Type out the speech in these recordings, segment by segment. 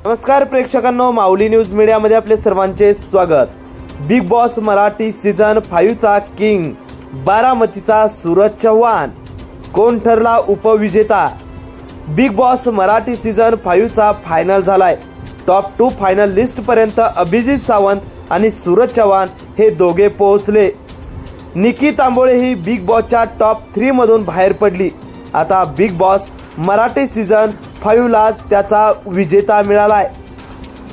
नमस्कार प्रेक्षकांनो, माऊली न्यूज मीडियामध्ये आपले सर्वांचे स्वागत। बिग बॉस मराठी सीझन 5 चा किंग बारामतीचा सूरज चव्हाण कोण ठरला उपविजेता। बिग बॉस मराठी सीझन 5 चा फायनल झालाय। टॉप 2 फायनल लिस्ट पर्यंत अभिजित सावंत आणि सूरज चव्हाण हे दोघे पोहोचले। निकी तांबोळे ही बिग बॉसच्या टॉप 3 मधून बाहेर पडली। आता बिग बॉस मराठी सीझन 5 ला त्याचा विजेता मिळालाय।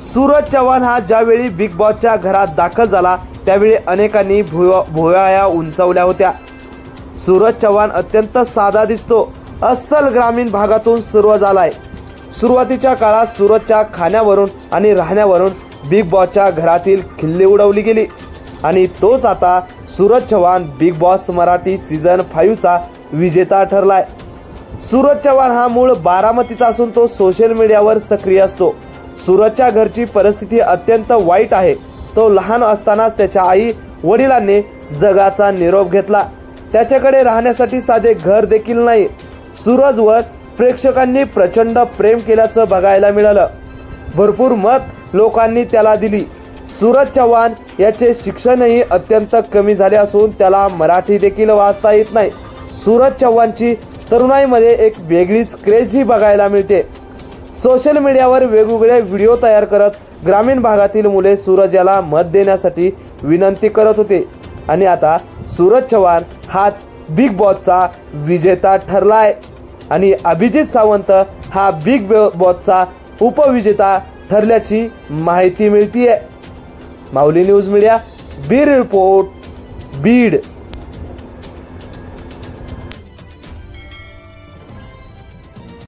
सूरज चव्हाण हा ज्यावेळी बिग बॉसच्या घरात दाखल झाला त्यावेळी अनेकांनी भुवया उंचावल्या होत्या। सूरज चव्हाण अत्यंत साधा दिसतो, अस्सल ग्रामीण भागातून सुरू झालाय। सुरुवातीच्या काळात सूरजच्या खाण्यावरून आणि राहण्यावरून बिग बॉसच्या घरातील खिल्ली उडवली गेली आणि तोच आता Suraj Chavan big boss Marathi season 5 चा विजेता ठरलाय। सूरज चव्हाण हा मूळ बारामतीचा असून तो सोशल मीडियावर सक्रिय असतो। सूरजच्या घरची परिस्थिती अत्यंत वाईट आहे। तो लहान असतानाच त्याच्या आई वडिलांनी जगाचा निरोप घेतला। त्याच्याकडे राहण्यासाठी साधे घर देखील नाही। सूरजवर प्रेक्षकांनी प्रचंड प्रेम केल्याचं बघायला मिळालं। भरपूर मत लोकांनी त्याला दिली। सूरज चव्हाण याचे शिक्षणही अत्यंत कमी झाले असून त्याला मराठी देखील वाचता येत नाही। सूरज चव्हाणची तरुणाईमध्ये एक वेगळीच क्रेज ही बघायला मिळते। सोशल मीडियावर वेगवेगळे व्हिडिओ तयार करत ग्रामीण भागातील मुले सूरज याला मत देण्यासाठी विनंती करत होते आणि आता सूरज चव्हाण हाच बिग बॉसचा विजेता ठरलाय आणि अभिजित सावंत हा बिग बॉसचा उपविजेता ठरल्याची माहिती मिळतीये। Mauli news media, Beed report, Beed.